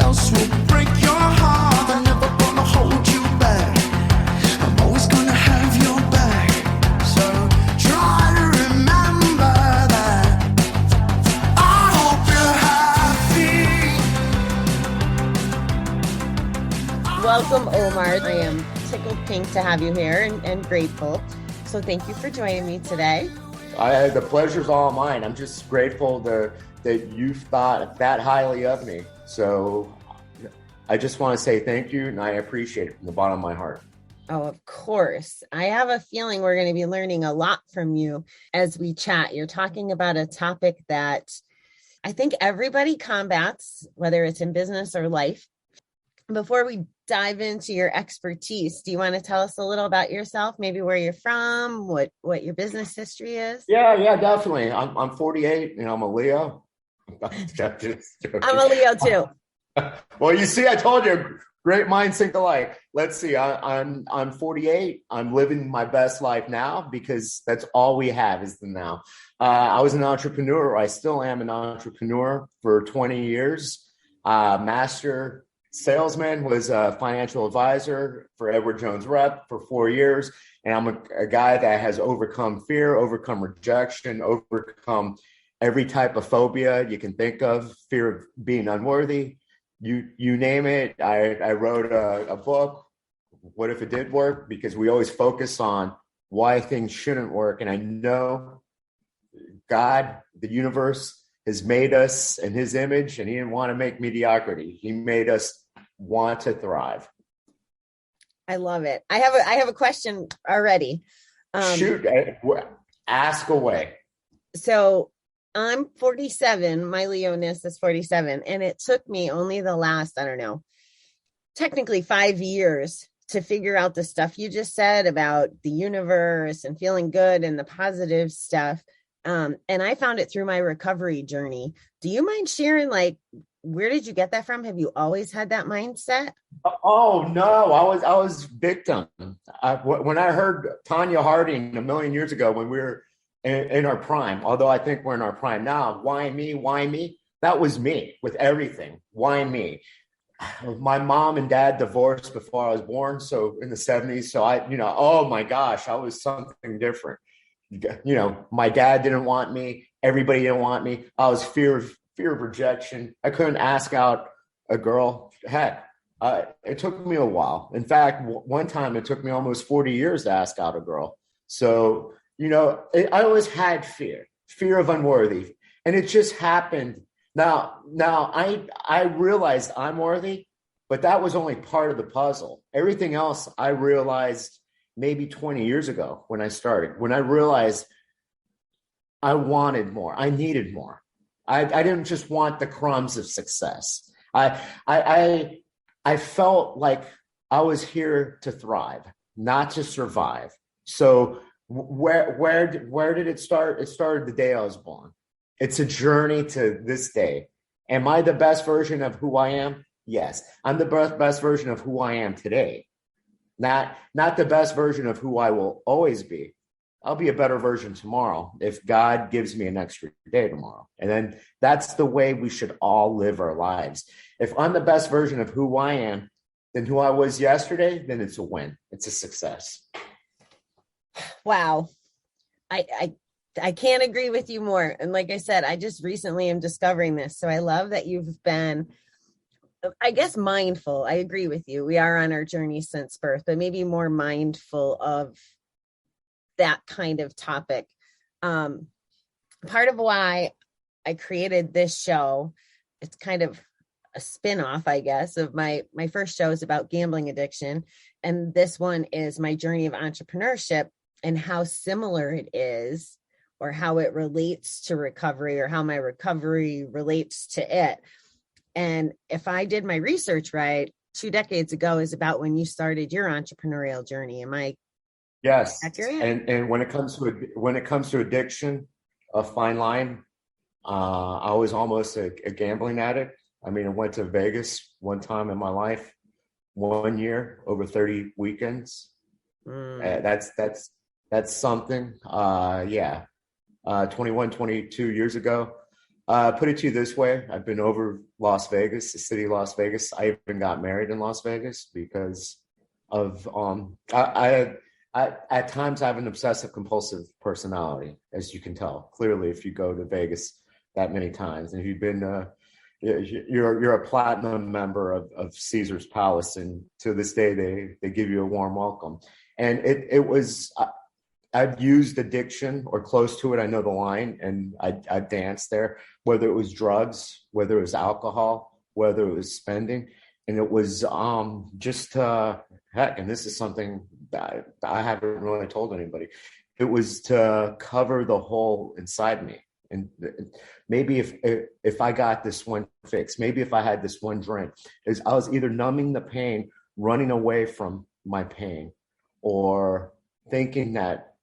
else will break your heart. I'm never gonna hold you back. I'm always gonna have your back. So try to remember that. I hope you're happy. Welcome, Omar. I am tickled pink to have you here and grateful. So thank you for joining me today. The pleasure's all mine. I'm just grateful that you thought that highly of me. So I just want to say thank you, and I appreciate it from the bottom of my heart. Oh, of course. I have a feeling we're going to be learning a lot from you as we chat. You're talking about a topic that I think everybody combats, whether it's in business or life. Before we dive into your expertise, do you want to tell us a little about yourself? Maybe where you're from, what your business history is? Yeah, definitely. I'm 48 and I'm a Leo. I'm a Leo too. Well, you see, I told you, great minds think alike. Let's see. I'm 48. I'm living my best life now because that's all we have is the now. I was an entrepreneur. I still am an entrepreneur for 20 years. Master salesman, was a financial advisor for Edward Jones Rep for 4 years. And I'm a guy that has overcome fear, overcome rejection, overcome every type of phobia you can think of, fear of being unworthy. You name it. I wrote a book, What If It Did Work? Because we always focus on why things shouldn't work. And I know God, the universe, has made us in his image, and he didn't want to make mediocrity. He made us want to thrive. I love it. I have a question already. Shoot, ask away. So I'm 47. My Leoness is 47. And it took me only the last, I don't know, technically 5 years to figure out the stuff you just said about the universe and feeling good and the positive stuff. And I found it through my recovery journey. Do you mind sharing, where did you get that from? Have you always had that mindset? Oh no, I was victim. When I heard Tanya Harding a million years ago, when we were in our prime, although I think we're in our prime now, why me? Why me? That was me with everything. Why me? My mom and dad divorced before I was born, so in the 70s. So oh my gosh, I was something different. My dad didn't want me. Everybody didn't want me. I was fear of rejection. I couldn't ask out a girl. Heck, it took me a while. In fact, one time it took me almost 40 years to ask out a girl. So, I always had fear of unworthy. And it just happened. Now I realized I'm worthy, but that was only part of the puzzle. Everything else I realized maybe 20 years ago when I started, when I realized I wanted more, I needed more. I didn't just want the crumbs of success. I felt like I was here to thrive, not to survive. So where did it start? It started the day I was born. It's a journey to this day. Am I the best version of who I am? Yes, I'm the best version of who I am today. Not the best version of who I will always be. I'll be a better version tomorrow if God gives me an extra day tomorrow. And then that's the way we should all live our lives. If I'm the best version of who I am than who I was yesterday, then it's a win. It's a success. Wow. I can't agree with you more. And like I said, I just recently am discovering this. So I love that you've been, I guess, mindful. I agree with you. We are on our journey since birth, but maybe more mindful of that kind of topic. Part of why I created this show, it's kind of a spin-off, I guess, of my first show is about gambling addiction. And this one is my journey of entrepreneurship and how similar it is, or how it relates to recovery, or how my recovery relates to it. And if I did my research right, 2 decades ago is about when you started your entrepreneurial journey. Am I Yes. accurate? And when it comes to addiction, a fine line. I was almost a gambling addict. I mean, I went to Vegas one time in my life, 1 year, over 30 weekends. That's something. 21, 22 years ago. Put it to you this way. I've been over Las Vegas, the city of Las Vegas. I even got married in Las Vegas because of I at times I have an obsessive compulsive personality, as you can tell clearly if you go to Vegas that many times. And if you've been you're a platinum member of Caesar's Palace, and to this day they give you a warm welcome. And it was I've used addiction or close to it. I know the line, and I danced there, whether it was drugs, whether it was alcohol, whether it was spending. And it was just heck, and this is something that I haven't really told anybody. It was to cover the hole inside me. And maybe if I got this one fix, maybe if I had this one drink, is I was either numbing the pain, running away from my pain, or thinking that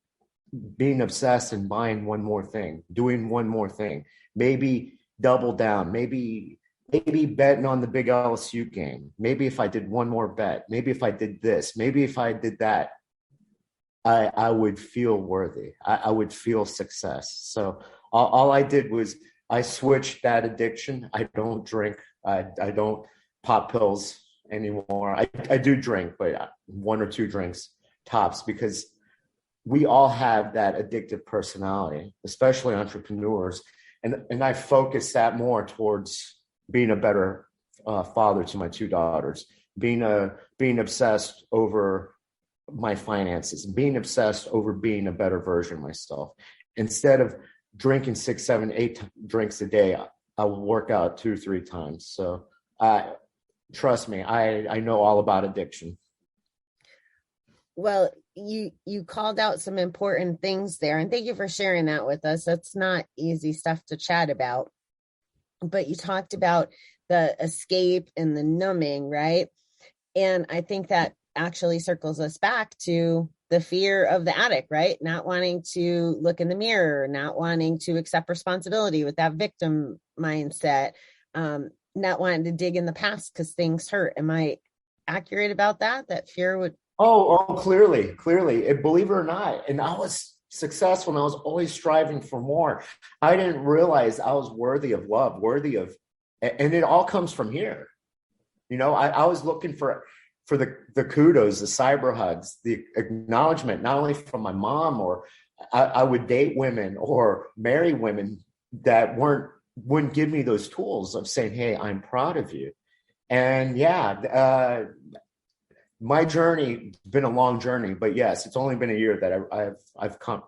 being obsessed and buying one more thing, doing one more thing, maybe double down, maybe betting on the big LSU game. Maybe if I did one more bet, maybe if I did this, maybe if I did that, I would feel worthy. I would feel success. So all I did was I switched that addiction. I don't drink. I don't pop pills anymore. I do drink, but one or two drinks tops, because we all have that addictive personality, especially entrepreneurs. And I focus that more towards being a better father to my two daughters, being obsessed over my finances, being obsessed over being a better version of myself. Instead of drinking 6, 7, 8 drinks a day, I will work out 2, 3 times. So trust me, I know all about addiction. Well, you called out some important things there, and thank you for sharing that with us. That's not easy stuff to chat about, but you talked about the escape and the numbing, right? And I think that actually circles us back to the fear of the addict, right? Not wanting to look in the mirror, not wanting to accept responsibility with that victim mindset, not wanting to dig in the past because things hurt. Am I accurate about that? That fear would... Oh, clearly. Believe it or not. And I was successful, and I was always striving for more. I didn't realize I was worthy of love, and it all comes from here. You know, I was looking for the kudos, the cyber hugs, the acknowledgement, not only from my mom, or I would date women or marry women that wouldn't give me those tools of saying, hey, I'm proud of you. And my journey has been a long journey, but yes, it's only been a year that I've come.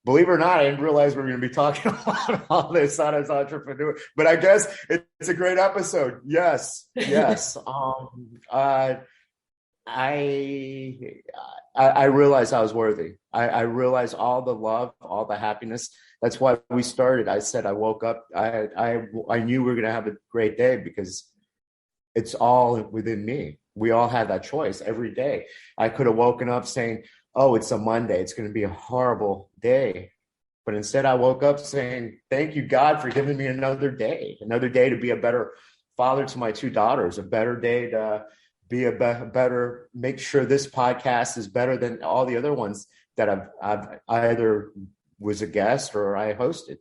Believe it or not, I didn't realize we were going to be talking about all this on as entrepreneur, but I guess it's a great episode. Yes. I realized I was worthy. I realized all the love, all the happiness. That's why we started. I said, I woke up. I knew we were going to have a great day because it's all within me. We all had that choice every day. I could have woken up saying, oh, it's a Monday, it's going to be a horrible day. But instead I woke up saying, thank you, God, for giving me another day to be a better father to my two daughters, a better day to be a better, make sure this podcast is better than all the other ones that I've either was a guest or I hosted.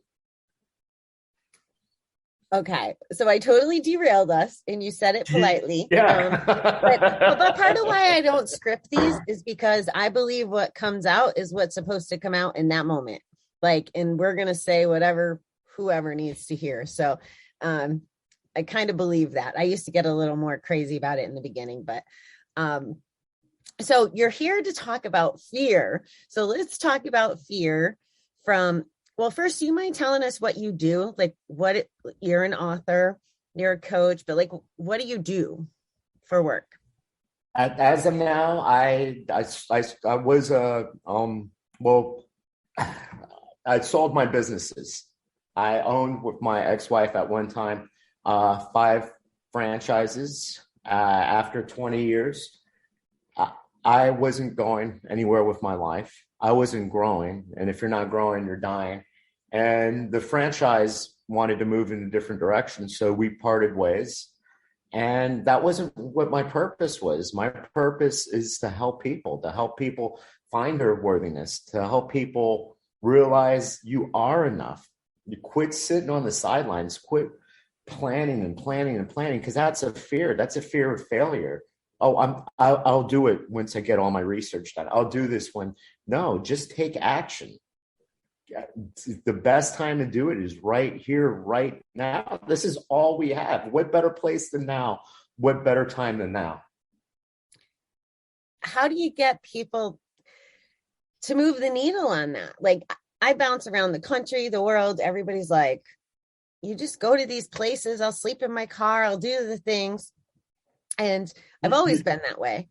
Okay, so I totally derailed us, and you said it politely. Yeah. But part of why I don't script these is because I believe what comes out is what's supposed to come out in that moment. And we're going to say whatever whoever needs to hear. So I kind of believe that. I used to get a little more crazy about it in the beginning, but so you're here to talk about fear. So let's talk about fear from... Well, first, do you mind telling us what you do? You're an author, you're a coach, but what do you do for work? As of now, I was I sold my businesses. I owned with my ex-wife at one time 5 franchises. After 20 years, I wasn't going anywhere with my life. I wasn't growing. And if you're not growing, you're dying. And the franchise wanted to move in a different direction. So we parted ways. And that wasn't what my purpose was. My purpose is to help people find their worthiness, to help people realize you are enough. You quit sitting on the sidelines, quit planning and planning and planning, because that's a fear. That's a fear of failure. Oh, I'll do it once I get all my research done. I'll do this when. No, just take action. The best time to do it is right here, right now. This is all we have. What better place than now? What better time than now? How do you get people to move the needle on that? Like, I bounce around the country, the world. Everybody's like, you just go to these places. I'll sleep in my car. I'll do the things. And I've always been that way.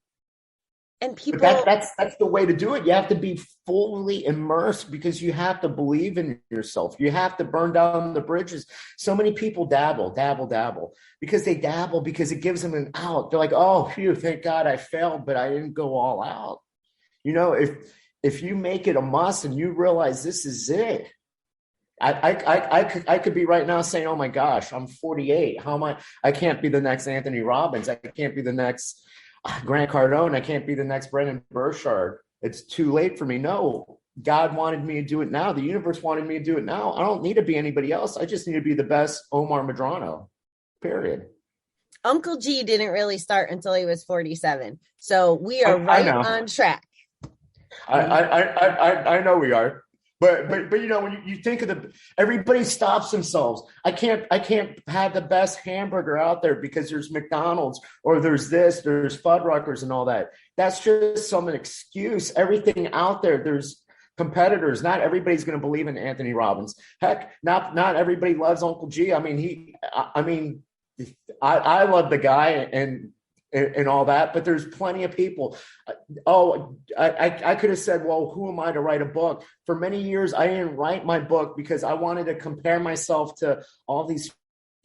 And people, that's the way to do it. You have to be fully immersed, because you have to believe in yourself. You have to burn down the bridges. So many people dabble because they dabble because it gives them an out. They're like, oh, phew, thank God I failed, but I didn't go all out. You know, if you make it a must and you realize this is it, I could be right now saying, oh my gosh, I'm 48. How am I can't be the next Anthony Robbins. I can't be the next Grant Cardone. I can't be the next Brendan Burchard. It's too late for me. No, God wanted me to do it now. The universe wanted me to do it now. I don't need to be anybody else. I just need to be the best Omar Medrano, period. Uncle G didn't really start until he was 47. So we are right on track. I know we are. But you know, when you think of everybody stops themselves. I can't have the best hamburger out there because there's McDonald's, or there's Fuddruckers and all that. That's just some excuse. Everything out there, there's competitors. Not everybody's going to believe in Anthony Robbins. Heck, not everybody loves Uncle G. I love the guy and all that, but there's plenty of people. I could have said, well, who am I to write a book? For many years, I didn't write my book because I wanted to compare myself to all these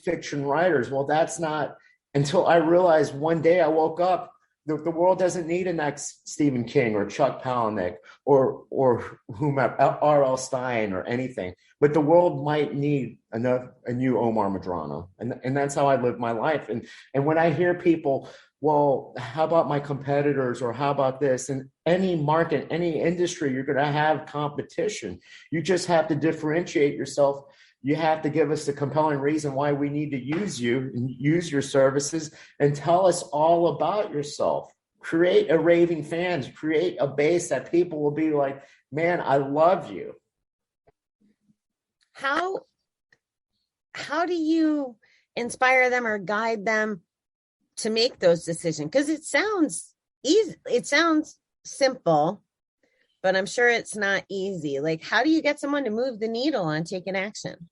fiction writers. Well, that's not until I realized one day I woke up, the world doesn't need a next Stephen King or Chuck Palahniuk or whomever, R.L. Stein or anything. But the world might need a new Omar Medrano. And that's how I live my life. And when I hear people, well, how about my competitors, or how about this? In any market, any industry, you're going to have competition. You just have to differentiate yourself. You have to give us a compelling reason why we need to use you and use your services, and tell us all about yourself. Create a raving fans, create a base that people will be like, man, I love you. How do you inspire them or guide them to make those decisions? Because it sounds easy. It sounds simple, but I'm sure it's not easy. Like, how do you get someone to move the needle on taking action?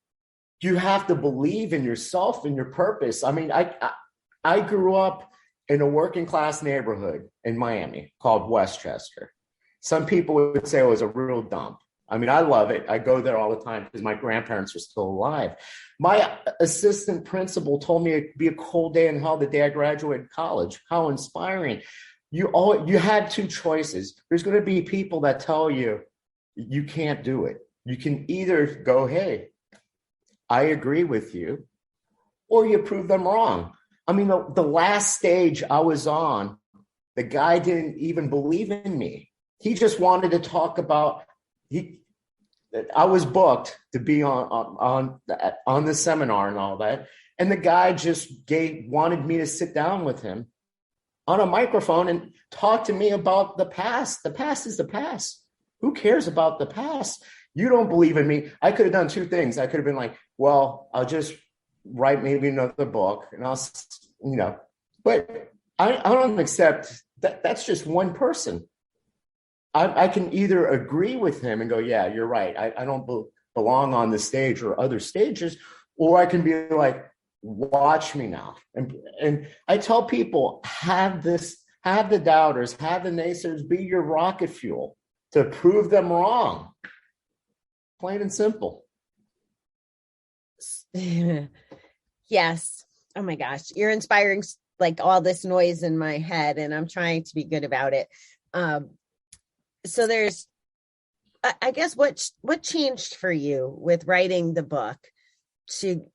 You have to believe in yourself and your purpose. I mean, I grew up in a working class neighborhood in Miami called Westchester. Some people would say it was a real dump. I mean, I love it. I go there all the time because my grandparents are still alive. My assistant principal told me it'd be a cold day in hell the day I graduated college. How inspiring. You had two choices. There's going to be people that tell you you can't do it. You can either go, hey, I agree with you, or you prove them wrong. I mean, the last stage I was on, the guy didn't even believe in me. He just wanted to talk about, I was booked to be on the seminar and all that. And the guy just wanted me to sit down with him on a microphone and talk to me about the past. The past is the past. Who cares about the past? You don't believe in me. I could have done two things. I could have been like, well, I'll just write maybe another book and but I don't accept that. That's just one person. I can either agree with him and go, yeah, you're right. I don't belong on the stage or other stages, or I can be like, watch me now. And I tell people, have the doubters, have the naysayers be your rocket fuel to prove them wrong. Plain and simple. Yes. Oh my gosh. You're inspiring like all this noise in my head, and I'm trying to be good about it. So there's, I guess, what changed for you with writing the book to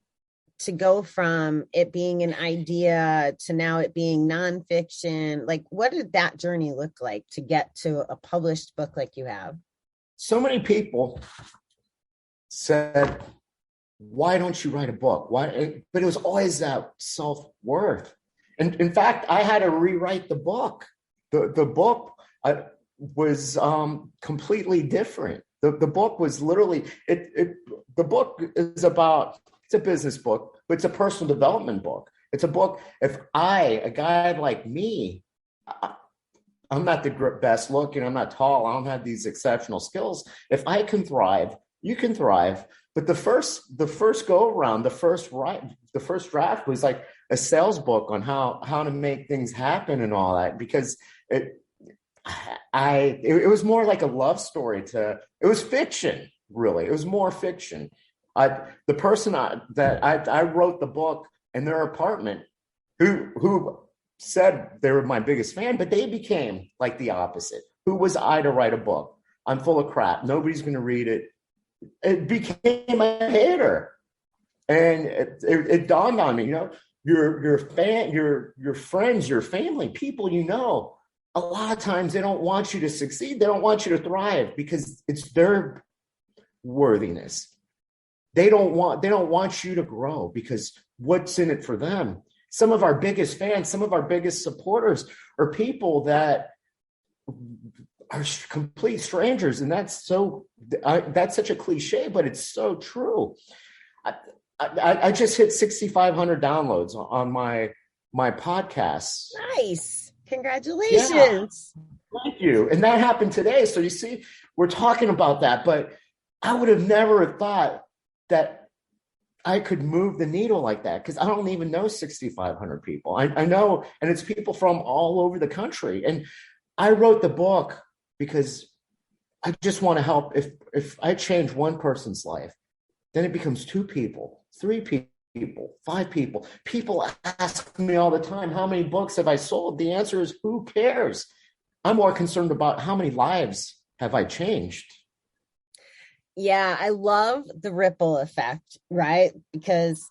go from it being an idea to now it being nonfiction? Like, what did that journey look like to get to a published book like you have? So many people said, why don't you write a book? Why? But it was always that self-worth. And in fact, I had to rewrite the book. The book was completely different. The book was literally, the book is about, it's a business book, but it's a personal development book. It's a book, if a guy like me, I'm not the best looking, I'm not tall, I don't have these exceptional skills. If I can thrive, you can thrive. But the first go around, the first draft was like a sales book on how to make things happen and all that, because it was more like a love story. It was fiction, really. It was more fiction. The person that I wrote the book in their apartment, who said they were my biggest fan, but they became like the opposite. Who was I to write a book? I'm full of crap. Nobody's going to read it. It became a hater, and it dawned on me. You know, your friends, your family, people you know. A lot of times they don't want you to succeed. They don't want you to thrive because it's their worthiness. They don't want you to grow because what's in it for them? Some of our biggest fans, some of our biggest supporters are people that are complete strangers. And that's such a cliche, but it's so true. I just hit 6,500 downloads on my podcast. Nice. Congratulations. Yeah, thank you. And that happened today. So you see, we're talking about that, but I would have never thought that I could move the needle like that, because I don't even know 6,500 people. I know, and it's people from all over the country. And I wrote the book because I just want to help. If I change one person's life, then it becomes 2 people, 3 people, 5 people. People ask me all the time, how many books have I sold? The answer is, who cares? I'm more concerned about how many lives have I changed. Yeah, I love the ripple effect, right? Because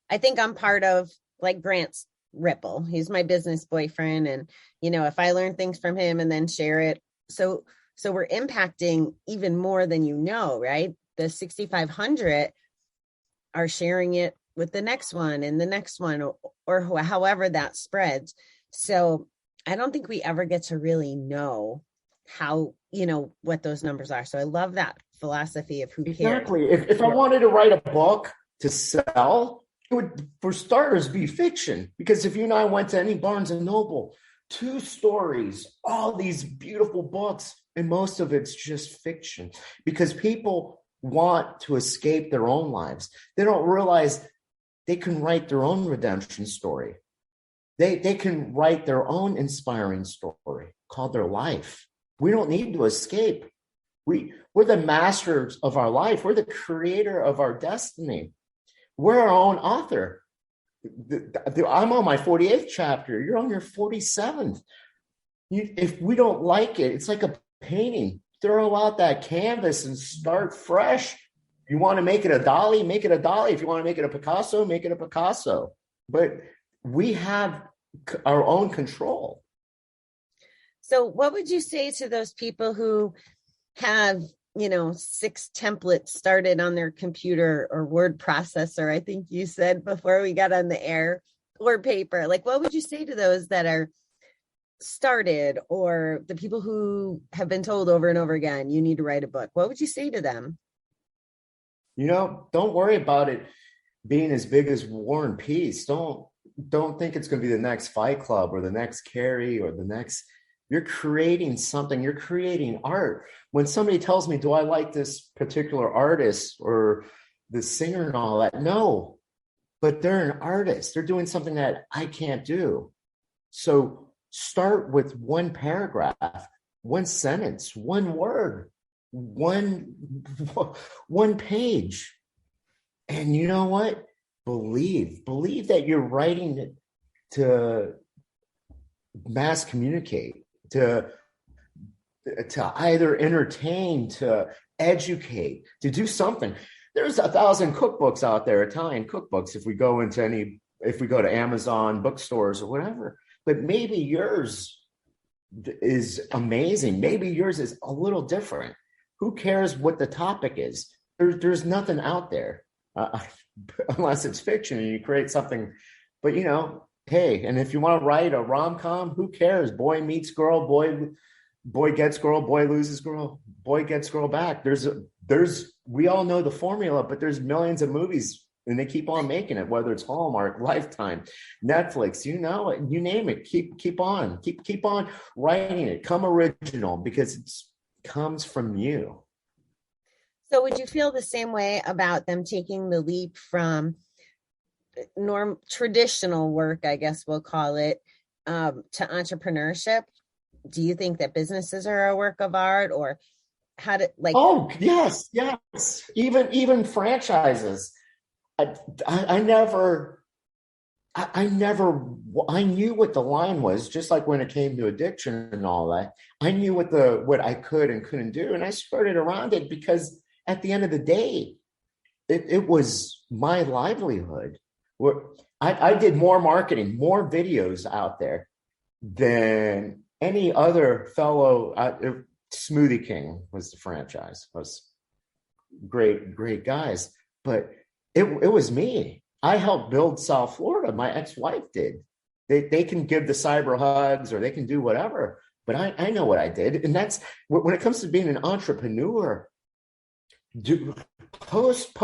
I think I'm part of like Grant's ripple. He's my business boyfriend. And, you know, if I learn things from him and then share it. So we're impacting even more than you know, right? The 6,500 are sharing it with the next one and the next one, or however that spreads. So I don't think we ever get to really know how, you know, what those numbers are. So I love that philosophy of who cares. Exactly. If I wanted to write a book to sell, it would, for starters, be fiction. Because if you and I went to any Barnes and Noble, 2 stories, all these beautiful books, and most of it's just fiction. Because people want to escape their own lives. They don't realize they can write their own redemption story. They can write their own inspiring story called their life. We don't need to escape. We're the masters of our life. We're the creator of our destiny. We're our own author. I'm on my 48th chapter. You're on your 47th. If we don't like it, it's like a painting. Throw out that canvas and start fresh. You want to make it a Dali, make it a Dali. If you want to make it a Picasso, make it a Picasso. But we have our own control. So what would you say to those people who have, you know, 6 templates started on their computer or word processor, I think you said before we got on the air, or paper? Like, what would you say to those that are started, or the people who have been told over and over again, you need to write a book? What would you say to them? You know, don't worry about it being as big as War and Peace. Don't think it's going to be the next Fight Club or the next Carrie or the next. You're creating something. You're creating art. When somebody tells me, do I like this particular artist or the singer and all that? No, but they're an artist. They're doing something that I can't do. So start with one paragraph, one sentence, one word, one page. And you know what? Believe that you're writing it to mass communicate, to either entertain, to educate, to do something. There's 1,000 cookbooks out there, Italian cookbooks, if we go to Amazon bookstores or whatever. But maybe yours is amazing. Maybe yours is a little different. Who cares what the topic is? there's nothing out there unless it's fiction and you create something. But hey, and if you want to write a rom-com, who cares? Boy meets girl, boy gets girl, boy loses girl, boy gets girl back. We all know the formula, but there's millions of movies and they keep on making it, whether it's Hallmark, Lifetime, Netflix, you name it. Keep on writing it. Come original, because it comes from you. So would you feel the same way about them taking the leap from traditional work, I guess we'll call it, to entrepreneurship? Do you think that businesses are a work of art, or how to Oh, yes. Even franchises. I knew what the line was, just like when it came to addiction and all that. I knew what I could and couldn't do, and I skirted around it because at the end of the day, it was my livelihood. I did more marketing, more videos out there than any other fellow. Smoothie King was the franchise. It was great guys, but it was me. I helped build South Florida. My ex-wife did. They can give the cyber hugs or they can do whatever, but I know what I did. And that's when it comes to being an entrepreneur. Post.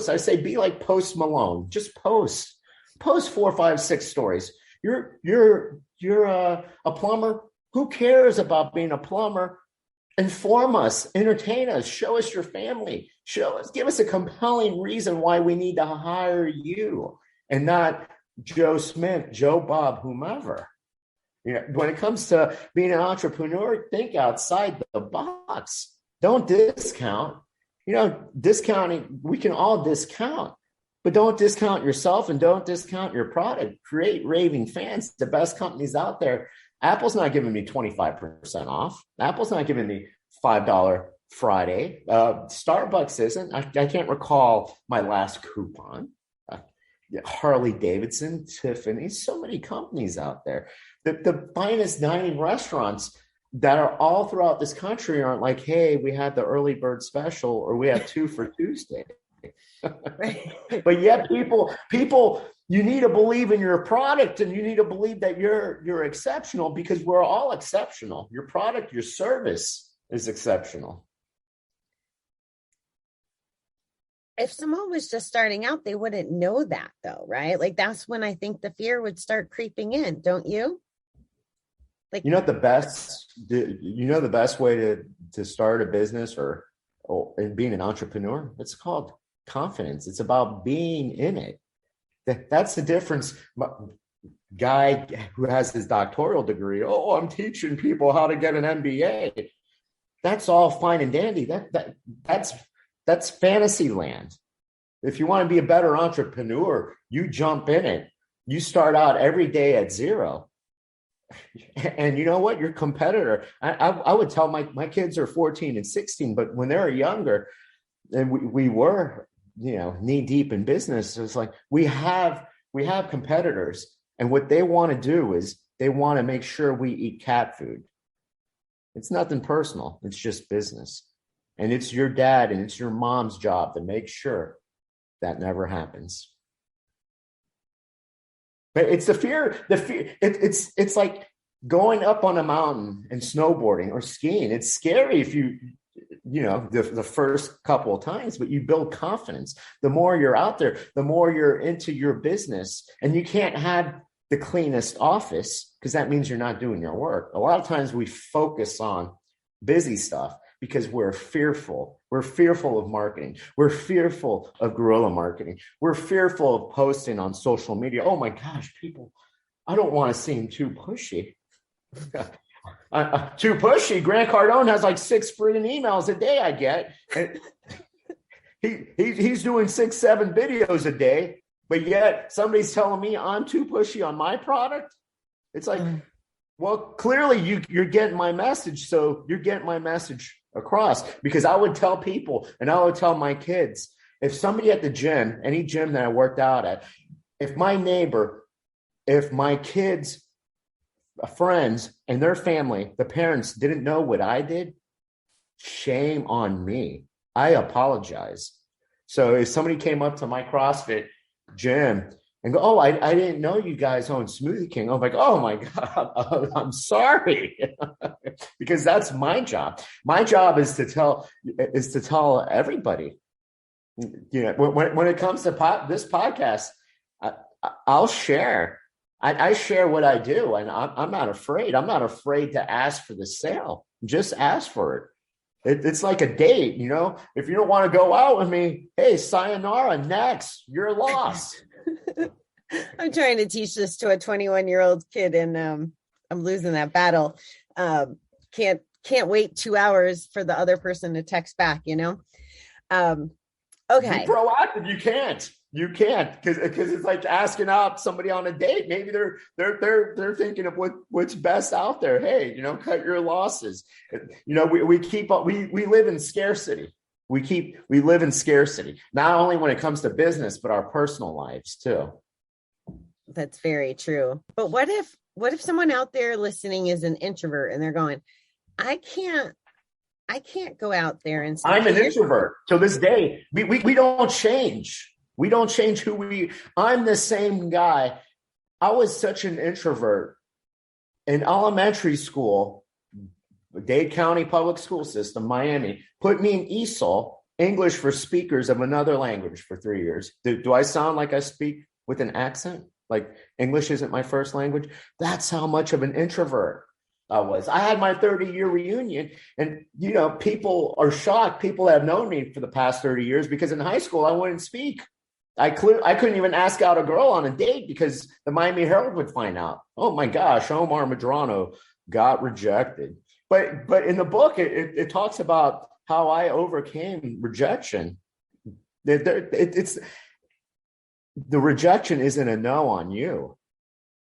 I say be like Post Malone. Just post 4, 5, 6 stories. You're a plumber. Who cares about being a plumber? Inform us, entertain us, show us your family, give us a compelling reason why we need to hire you and not Joe Smith, Joe Bob, whomever. When it comes to being an entrepreneur, think outside the box. Don't discount. Discounting, we can all discount, but don't discount yourself and don't discount your product. Create raving fans, the best companies out there. Apple's not giving me 25% off. Apple's not giving me $5 Friday. Starbucks isn't. I can't recall my last coupon. Harley Davidson, Tiffany, so many companies out there. The finest dining restaurants that are all throughout this country aren't like, hey, we had the early bird special or we have 2 for Tuesday. But yet people, you need to believe in your product and you need to believe that you're exceptional, because we're all exceptional. Your product, your service is exceptional. If someone was just starting out, they wouldn't know that though, right? That's when I think the fear would start creeping in, don't you? The best way to start a business or being an entrepreneur, it's called confidence. It's about being in it. That's the difference. Guy who has his doctoral degree, I'm teaching people how to get an MBA. That's all fine and dandy. That's fantasy land. If you want to be a better entrepreneur, you jump in it. You start out every day at 0. And you know what? Your competitor, I would tell my kids are 14 and 16, but when they were younger, and we were, knee deep in business, it's like we have competitors, and what they want to do is they want to make sure we eat cat food. It's nothing personal. It's just business. And it's your dad and it's your mom's job to make sure that never happens. But it's the fear. It's like going up on a mountain and snowboarding or skiing. It's scary if the first couple of times, but you build confidence. The more you're out there, the more you're into your business, and you can't have the cleanest office because that means you're not doing your work. A lot of times we focus on busy stuff because we're fearful. We're fearful of marketing. We're fearful of guerrilla marketing. We're fearful of posting on social media. Oh my gosh, people, I don't want to seem too pushy. Too pushy. Grant Cardone has like 6 freaking emails a day I get. And he's doing 6, 7 videos a day, but yet somebody's telling me I'm too pushy on my product. It's like, well, clearly you're getting my message. So you're getting my message across, because I would tell people, and I would tell my kids, if somebody at the gym, any gym that I worked out at, if my neighbor, if my kids, friends, and their family, the parents didn't know what I did, shame on me. I apologize. So if somebody came up to my CrossFit gym and go, oh, I didn't know you guys own Smoothie King. I'm like, oh my God, I'm sorry. Because that's my job. My job is to tell everybody, you know, when it comes to this podcast, I'll share. I share what I do, and I'm not afraid. I'm not afraid to ask for the sale. Just ask for it. It's like a date, you know. If you don't want to go out with me, hey, sayonara, next. You're lost. I'm trying to teach this to a 21-year-old kid, and I'm losing that battle. Can't wait 2 hours for the other person to text back, you know. Okay. Be proactive. You can't because it's like asking out somebody on a date. Maybe they're thinking of what's best out there. Hey, you know, cut your losses. You know, we live in scarcity. We live in scarcity, not only when it comes to business, but our personal lives too. That's very true. But what if someone out there listening is an introvert and they're going, I can't go out there and say, I'm an introvert. To this day, we don't change. We don't change who I'm the same guy. I was such an introvert in elementary school, Dade County Public School System, Miami, put me in ESOL, English for speakers of another language, for 3 years. Do I sound like I speak with an accent? Like English isn't my first language? That's how much of an introvert I was. I had my 30-year reunion, and, you know, people are shocked. People that have known me for the past 30 years, because in high school, I wouldn't speak. I couldn't even ask out a girl on a date because the Miami Herald would find out. Oh my gosh, Omar Medrano got rejected. But in the book, it talks about how I overcame rejection. It's the rejection isn't a no on you.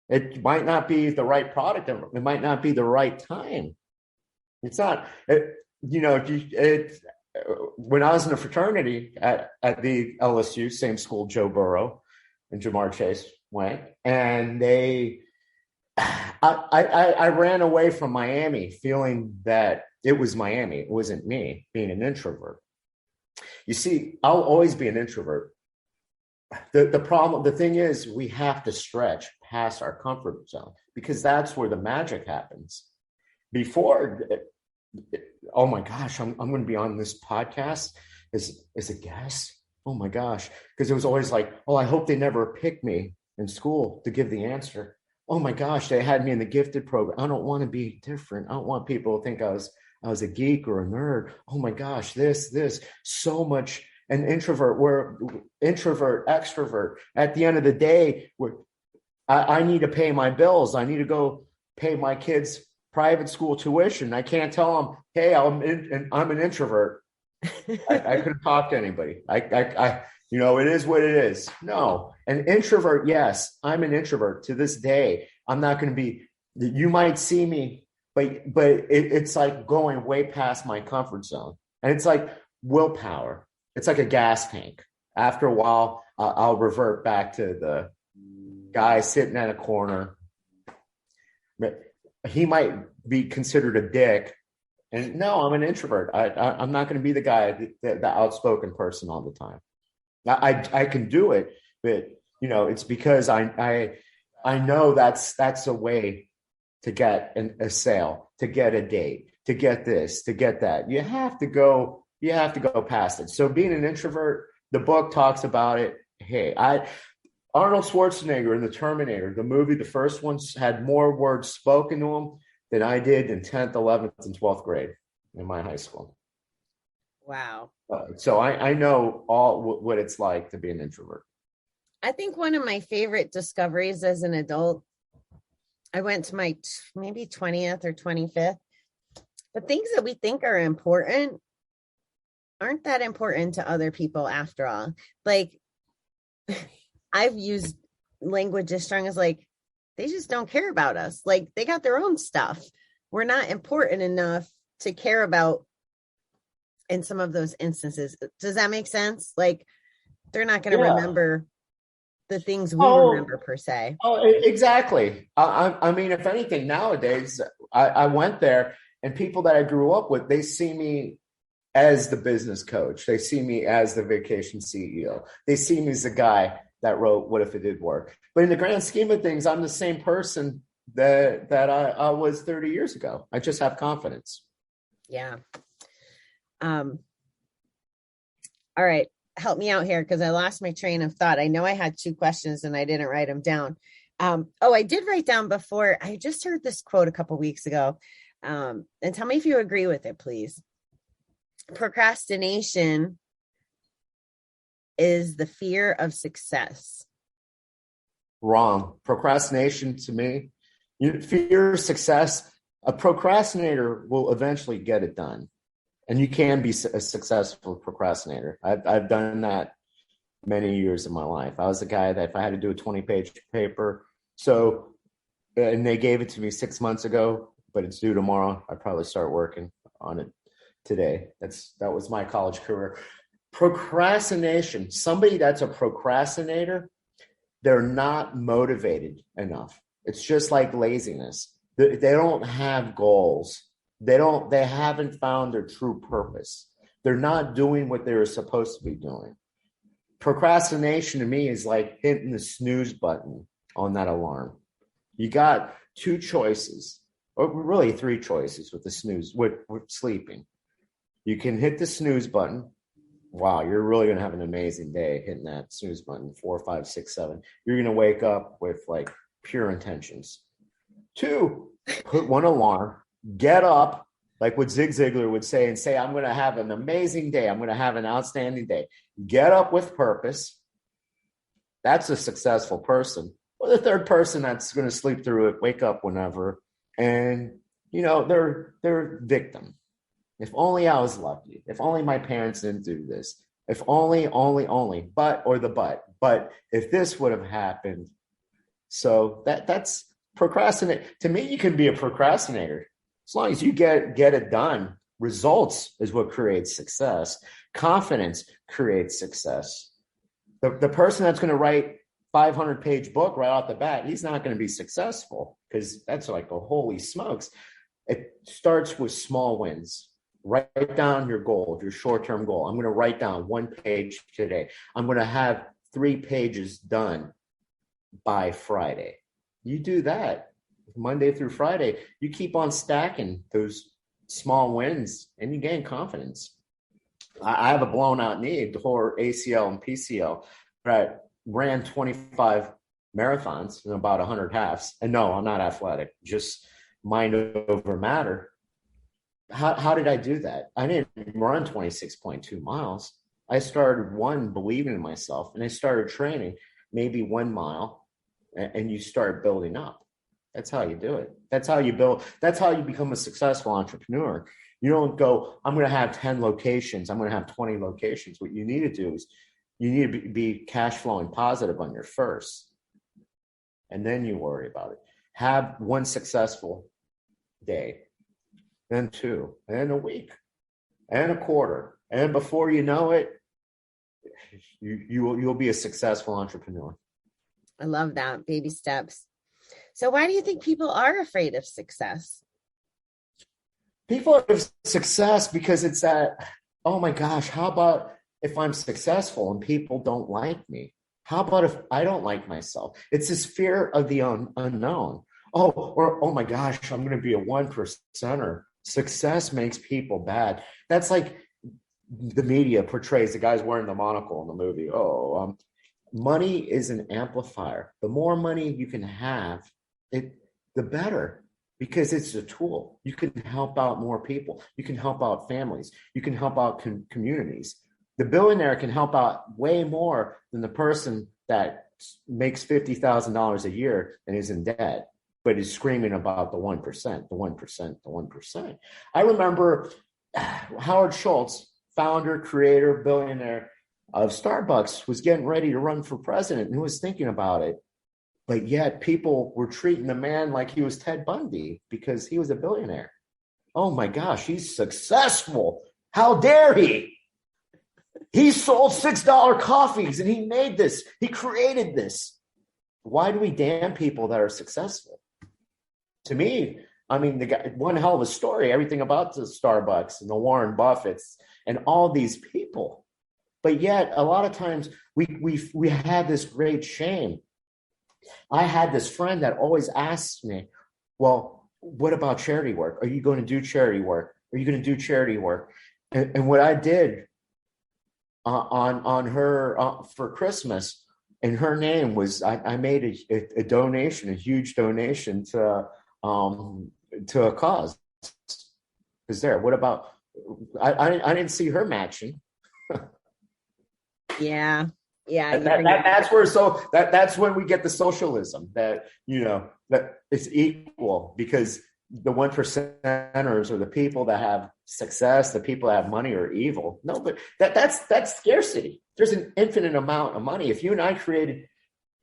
It might not be the right product. It might not be the right time. It's not. When I was in a fraternity at the LSU, same school Joe Burrow and Jamar Chase went, and I ran away from Miami feeling that it was Miami. It wasn't me, being an introvert. You see, I'll always be an introvert. The thing is, we have to stretch past our comfort zone, because that's where the magic happens. Before, oh my gosh, I'm going to be on this podcast as a guest. Oh my gosh. Because it was always like, oh, I hope they never pick me in school to give the answer. Oh my gosh, they had me in the gifted program. I don't want to be different. I don't want people to think I was a geek or a nerd. Oh my gosh, this, so much. An introvert, we're introvert, extrovert. At the end of the day, I need to pay my bills. I need to go pay my kids' private school tuition. I can't tell them, hey, I'm an introvert. I couldn't talk to anybody. It is what it is. No, an introvert. Yes, I'm an introvert to this day. I'm not going to be, you might see me, but it's like going way past my comfort zone. And it's like willpower. It's like a gas tank. After a while, I'll revert back to the guy sitting in a corner. He might be considered a dick. And no, I'm an introvert. I'm not going to be the guy, the outspoken person all the time. I can do it, but it's because I know that's a way to get a sale, to get a date, to get this, to get that. You have to go past it. So being an introvert, the book talks about it. Hey, Arnold Schwarzenegger in The Terminator, the movie, the first one, had more words spoken to him than I did in 10th, 11th, and 12th grade in my high school. Wow. So I know all what it's like to be an introvert. I think one of my favorite discoveries as an adult, I went to my maybe 20th or 25th, but things that we think are important aren't that important to other people after all. Like, I've used language as strong as like, they just don't care about us. Like, they got their own stuff. We're not important enough to care about in some of those instances. Does that make sense? Like, they're not going to remember the things we remember per se. Oh, exactly. I mean, if anything, nowadays, I went there, and people that I grew up with, they see me as the business coach. They see me as the vacation CEO. They see me as the guy that wrote What If It Did Work? But in the grand scheme of things, I'm the same person that I was 30 years ago. I just have confidence. Yeah. All right. Help me out here because I lost my train of thought. I know I had 2 questions and I didn't write them down. I did write down before. I just heard this quote a couple weeks ago. And tell me if you agree with it, please. Procrastination is the fear of success. Wrong. Procrastination to me, fear of success. A procrastinator will eventually get it done. And you can be a successful procrastinator. I've done that many years of my life. I was the guy that if I had to do a 20-page paper, and they gave it to me 6 months ago, but it's due tomorrow, I'd probably start working on it today. That was my college career. Procrastination, somebody that's a procrastinator, they're not motivated enough. It's just like laziness. They don't have goals. They haven't found their true purpose. They're not doing what they were supposed to be doing. Procrastination to me is like hitting the snooze button on that alarm. You got 2 choices, or really 3 choices with the snooze, with sleeping. You can hit the snooze button. Wow, you're really going to have an amazing day hitting that snooze button, 4, 5, 6, 7. You're going to wake up with like pure intentions. 2, put one alarm, get up, like what Zig Ziglar would say, and say, I'm going to have an amazing day. I'm going to have an outstanding day. Get up with purpose. That's a successful person. Or the 3rd person that's going to sleep through it, wake up whenever, and, they're victim. If only I was lucky. If only my parents didn't do this. If only, but if this would have happened. So that's procrastinate. To me, you can be a procrastinator. As long as you get it done. Results is what creates success. Confidence creates success. The person that's going to write 500-page book right off the bat, he's not going to be successful because that's like, oh, holy smokes. It starts with small wins. Write down your goal, your short-term goal. I'm going to write down 1 page today. I'm going to have 3 pages done by Friday. You do that Monday through Friday. You keep on stacking those small wins and you gain confidence. I have a blown out knee, tore ACL and PCL, but ran 25 marathons and about 100 halves. And no, I'm not athletic, just mind over matter. How did I do that? I didn't run 26.2 miles. I started believing in myself, and I started training maybe 1 mile, and you start building up. That's how you do it. That's how you build. That's how you become a successful entrepreneur. You don't go, I'm going to have 10 locations. I'm going to have 20 locations. What you need to do is you need to be cash flowing positive on your first, and then you worry about it. Have 1 successful day, then 2, and a week, and a quarter. And before you know it, you'll be a successful entrepreneur. I love that. Baby steps. So why do you think people are afraid of success? People are of success because it's that, oh my gosh, how about if I'm successful and people don't like me? How about if I don't like myself? It's this fear of the unknown. Oh my gosh, I'm going to be a 1%er. Success makes people bad. That's like the media portrays the guys wearing the monocle in the movie. Money is an amplifier. The more money you can have, the better, because it's a tool. You can help out more people. You can help out families. You can help out communities. The billionaire can help out way more than the person that makes $50,000 a year and is in debt, but is screaming about the 1%, the 1%, the 1%. I remember Howard Schultz, founder, creator, billionaire of Starbucks, was getting ready to run for president and was thinking about it. But yet people were treating the man like he was Ted Bundy because he was a billionaire. Oh my gosh, he's successful. How dare he? He sold $6 coffees and he made this. He created this. Why do we damn people that are successful? To me, I mean, the guy, one hell of a story, everything about the Starbucks and the Warren Buffetts and all these people. But yet a lot of times we have this great shame. I had this friend that always asked me, well, what about charity work? Are you going to do charity work? Are you going to do charity work? And what I did on her for Christmas in her name was I made a donation, a huge donation to a cause. Because there, what about, I didn't see her matching. Yeah. That's when we get the socialism that, that it's equal, because the 1%ers or the people that have success, the people that have money are evil. No, but that's scarcity. There's an infinite amount of money. If you and I created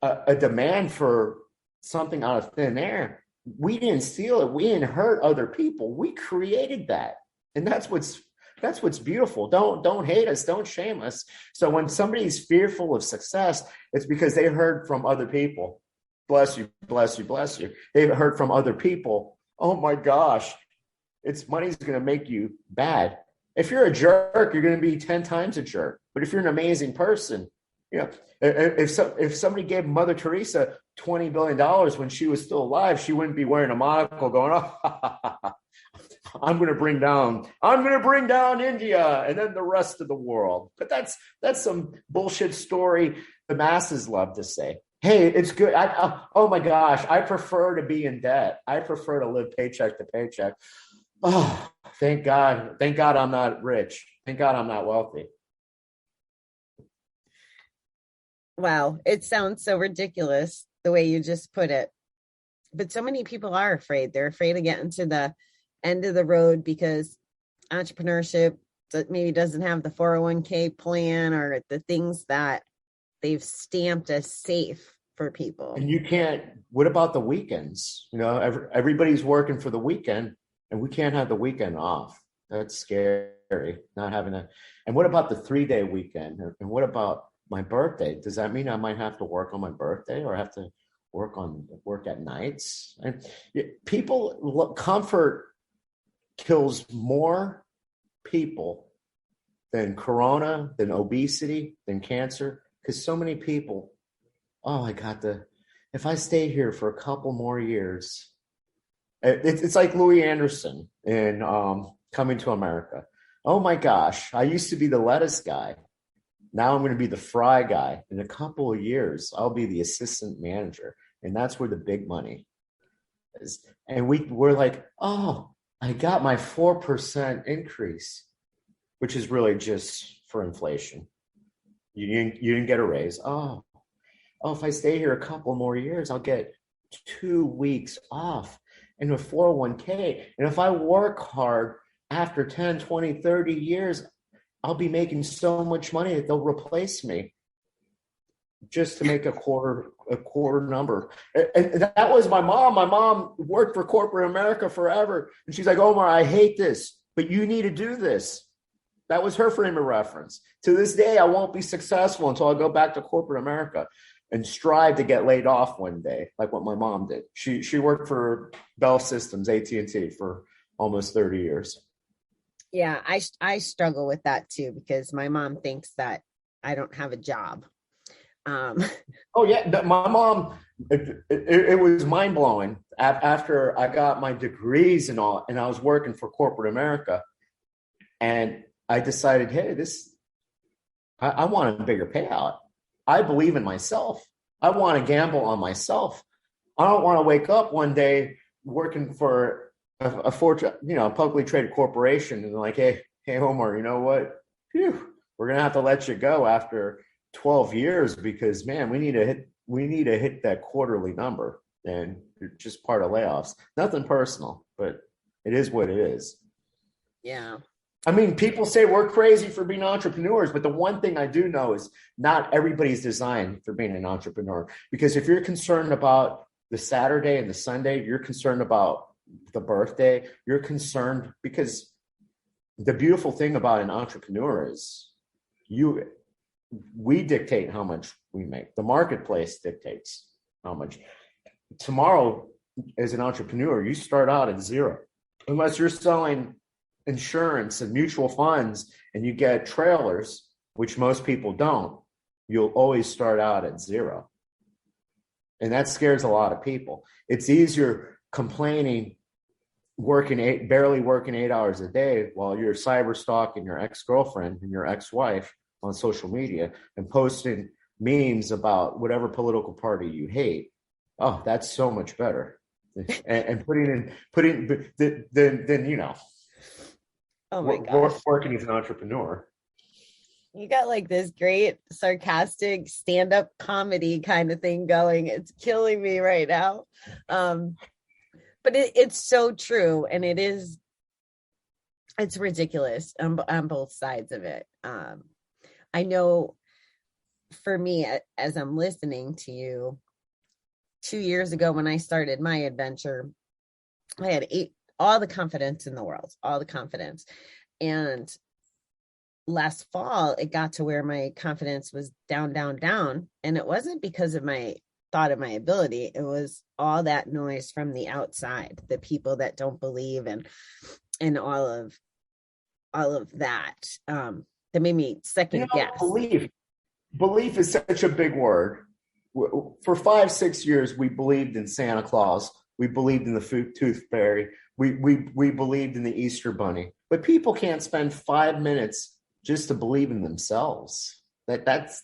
a demand for something out of thin air, we didn't steal it. We didn't hurt other people. We created that. And that's what's beautiful. Don't hate us. Don't shame us. So when somebody's fearful of success, it's because they heard from other people. Bless you, bless you, bless you. They've heard from other people. Oh my gosh, money's going to make you bad. If you're a jerk, you're going to be 10 times a jerk. But if you're an amazing person, if somebody gave Mother Teresa $20 billion when she was still alive, she wouldn't be wearing a monocle going, oh, I'm going to bring down India and then the rest of the world. But that's some bullshit story the masses love to say. Hey, it's good. Oh my gosh, I prefer to be in debt. I prefer to live paycheck to paycheck. Oh, thank God. Thank God I'm not rich. Thank God I'm not wealthy. Wow. It sounds so ridiculous the way you just put it. But so many people are afraid. They're afraid of getting to the end of the road because entrepreneurship maybe doesn't have the 401k plan or the things that they've stamped as safe for people. And you can't, what about the weekends? Everybody's working for the weekend and we can't have the weekend off. That's scary, not having that. And what about the 3-day weekend? And what about my birthday? Does that mean I might have to work on my birthday or have to work at nights? And comfort kills more people than corona, than obesity, than cancer. Because so many people, if I stay here for a couple more years, it's like Louis Anderson in Coming to America. Oh my gosh, I used to be the lettuce guy. Now I'm going to be the fry guy. In a couple of years, I'll be the assistant manager. And that's where the big money is. And we're like, oh, I got my 4% increase, which is really just for inflation. You didn't get a raise. Oh, if I stay here a couple more years, I'll get 2 weeks off in a 401k. And if I work hard after 10, 20, 30 years, I'll be making so much money that they'll replace me just to make a quarter number. And that was my mom. My mom worked for corporate America forever. And she's like, Omar, I hate this, but you need to do this. That was her frame of reference. To this day, I won't be successful until I go back to corporate America and strive to get laid off one day, like what my mom did. She worked for Bell Systems, AT&T, for almost 30 years. Yeah, I struggle with that too, because my mom thinks that I don't have a job. Oh yeah, my mom, it was mind blowing. After I got my degrees and all, and I was working for corporate America, and I decided, hey, I want a bigger payout. I believe in myself. I want to gamble on myself. I don't want to wake up one day working for a fortune, publicly traded corporation, and like, hey, Omar, you know what? Phew, we're gonna have to let you go after 12 years because, man, we need to hit that quarterly number, and it's just part of layoffs. Nothing personal, but it is what it is. Yeah. I mean, people say we're crazy for being entrepreneurs, but the one thing I do know is not everybody's designed for being an entrepreneur. Because if you're concerned about the Saturday and the Sunday, you're concerned about the birthday, you're concerned, because the beautiful thing about an entrepreneur is we dictate how much we make. The marketplace dictates how much. Tomorrow, as an entrepreneur, you start out at zero. Unless you're selling insurance and mutual funds and you get trailers, which most people don't, you'll always start out at zero. And that scares a lot of people. It's easier complaining, barely working 8 hours a day while you're cyber stalking your ex-girlfriend and your ex-wife on social media and posting memes about whatever political party you hate. Oh, that's so much better. And putting Oh my gosh. working as an entrepreneur. You got like this great sarcastic stand-up comedy kind of thing going. It's killing me right now. But it's so true. And it's ridiculous on both sides of it. I know for me, as I'm listening to you, 2 years ago when I started my adventure, I had all the confidence in the world, all the confidence. And last fall, it got to where my confidence was down, down, down. And it wasn't because of my thought of my ability. It was all that noise from the outside, the people that don't believe and all of that, that made me second guess. Belief is such a big word. For 5-6 years, we believed in Santa Claus. We believed in the tooth fairy. We believed in the Easter bunny. But people can't spend 5 minutes just to believe in themselves. That's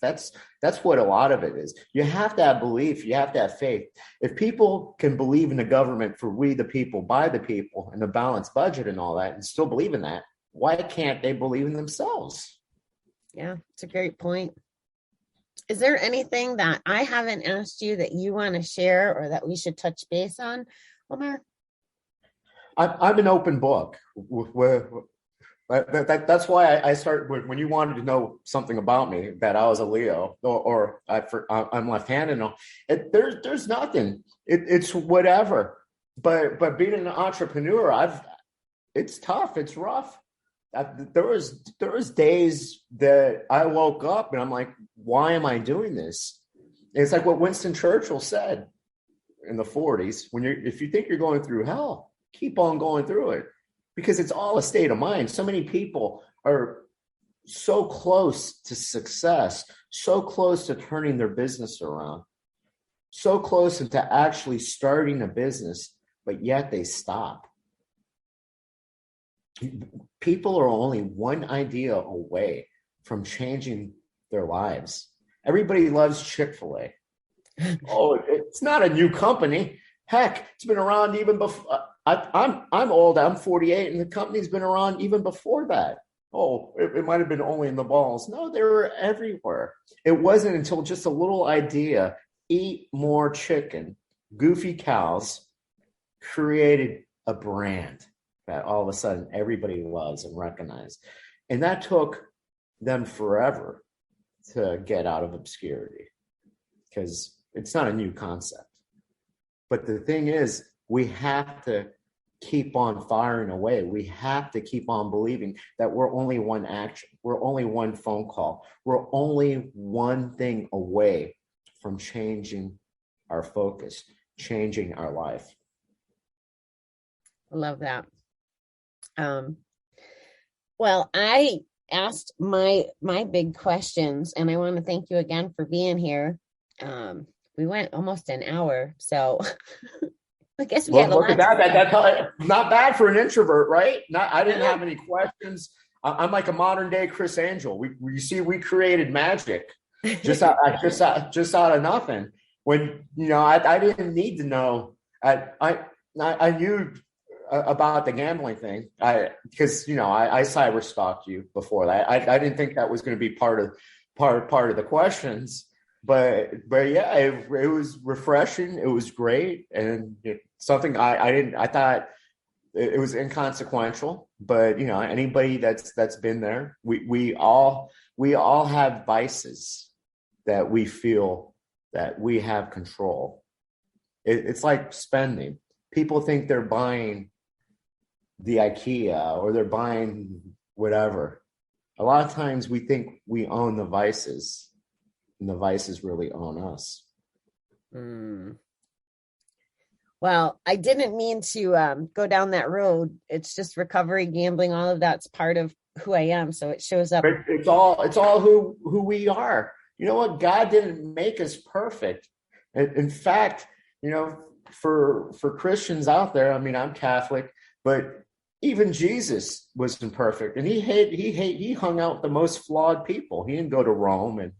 what a lot of it is. You have to have belief. You have to have faith. If people can believe in the government for we the people, by the people, and the balanced budget and all that, and still believe in that, why can't they believe in themselves? Yeah, it's a great point. Is there anything that I haven't asked you that you want to share or that we should touch base on, Omar? I'm an open book. That's why I started when you wanted to know something about me, that I was a Leo or I'm left-handed. There's nothing. It's whatever. But being an entrepreneur, it's tough. It's rough. There was days that I woke up and I'm like, why am I doing this? And it's like what Winston Churchill said in the 40s: if you think you're going through hell, keep on going through it, because it's all a state of mind. So many people are so close to success, so close to turning their business around, so close to actually starting a business, but yet they stop. People are only one idea away from changing their lives. Everybody loves Chick-fil-A. Oh, it's not a new company. Heck, it's been around even before. I'm old. I'm 48, and the company's been around even before that. Oh, it might have been only in the balls. No, they were everywhere. It wasn't until just a little idea, eat more chicken, goofy cows, created a brand that all of a sudden everybody loves and recognizes. And that took them forever to get out of obscurity, because it's not a new concept. But the thing is, we have to keep on firing away. We have to keep on believing that we're only one action. We're only one phone call. We're only one thing away from changing our focus, changing our life. I love that. Well, I asked my big questions, and I want to thank you again for being here. We went almost an hour, so I guess we had a lot. Look at that. That's not bad for an introvert, right? I didn't have any questions. I'm like a modern day Chris Angel. We created magic just out of nothing. When I didn't need to know. I knew about the gambling thing because I cyber stalked you before that. I didn't think that was going to be part of the questions, but yeah, it was refreshing. It was great, and something I thought it was inconsequential. But anybody that's been there, we all have vices that we feel that we have control. It's like spending. People think they're buying the IKEA or they're buying whatever. A lot of times we think we own the vices, and the vices really own us. Well, Well, I didn't mean to go down that road. It's just recovery, gambling, all of that's part of who I am. So it shows up. It's all who we are. You know what? God didn't make us perfect. In fact, you know, for Christians out there, I mean, I'm Catholic, but even Jesus wasn't perfect, and he hung out with the most flawed people. He didn't go to Rome and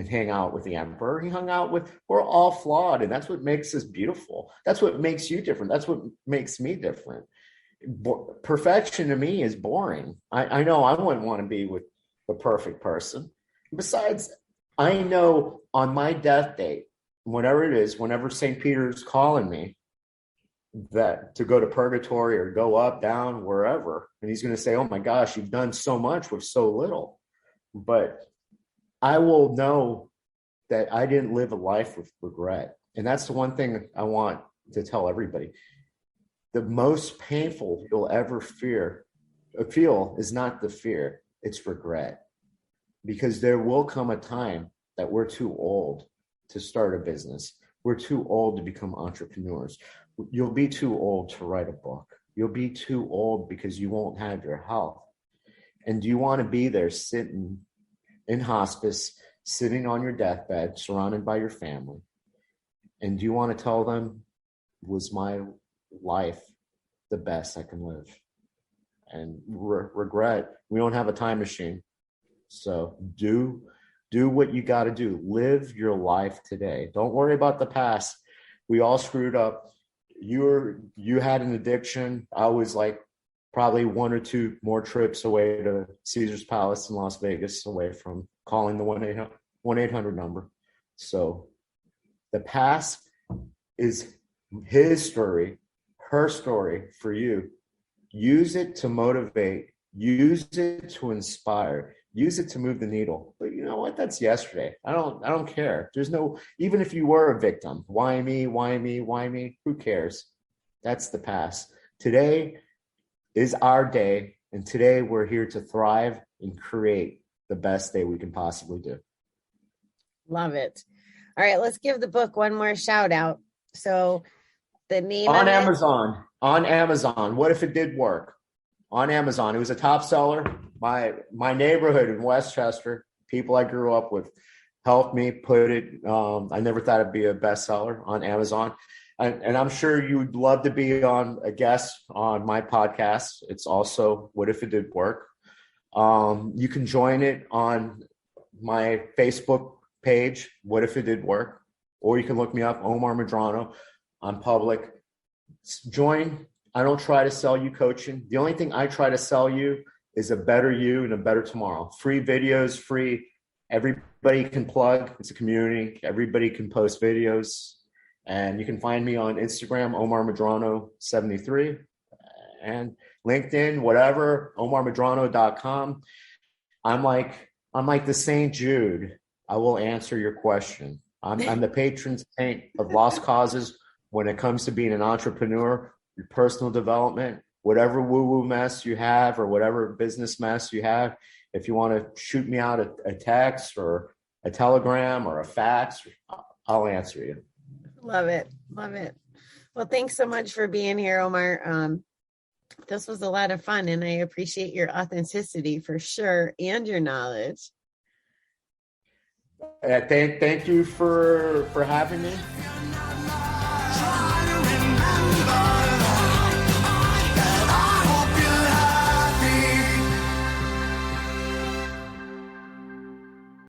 hang out with the emperor. He hung out with, we're all flawed, and that's what makes us beautiful. That's what makes you different. That's what makes me different. Perfection to me is boring. I know I wouldn't want to be with the perfect person. Besides, I know on my death date, whatever it is, whenever St. Peter's calling me, that to go to purgatory or go up, down, wherever, and he's going to say, oh my gosh, you've done so much with so little. But I will know that I didn't live a life with regret. And that's the one thing I want to tell everybody. The most painful you'll ever feel is not the fear, it's regret. Because there will come a time that we're too old to start a business. We're too old to become entrepreneurs. You'll be too old to write a book. You'll be too old because you won't have your health. And do you want to be there sitting in hospice, sitting on your deathbed, surrounded by your family? And do you want to tell them, was my life the best I can live? And regret, we don't have a time machine. So do what you got to do. Live your life today. Don't worry about the past. We all screwed up. You had an addiction. I was like probably 1 or 2 more trips away to Caesar's Palace in Las Vegas, away from calling the 1-800 number. So the past is his story, her story for you. Use it to motivate. Use it to inspire. Use it to move the needle. But you know what? That's yesterday. I don't care. There's no, even if you were a victim, why me? Why me? Why me? Who cares? That's the past. Today is our day. And today we're here to thrive and create the best day we can possibly do. Love it. All right, let's give the book one more shout out. So the name on of Amazon, on Amazon. What if it did work? On Amazon. It was a top seller. My neighborhood in Westchester, people I grew up with helped me put it. I never thought it'd be a bestseller on Amazon. And I'm sure you'd love to be on a guest on my podcast. It's also What If It Did Work. You can join it on my Facebook page, What If It Did Work, or you can look me up, Omar Medrano. I'm public. Join. I don't try to sell you coaching. The only thing I try to sell you is a better you and a better tomorrow. Free videos, free. Everybody can plug. It's a community. Everybody can post videos. And you can find me on Instagram, Omar Medrano 73, and LinkedIn, whatever, omarmedrano.com. I'm like the St. Jude. I will answer your question. I'm the patron saint of lost causes when it comes to being an entrepreneur, your personal development, whatever woo-woo mess you have or whatever business mess you have. If you want to shoot me out a text or a telegram or a fax, I'll answer you. Love it. Love it. Well, thanks so much for being here, Omar. This was a lot of fun, and I appreciate your authenticity for sure and your knowledge. Thank you for having me.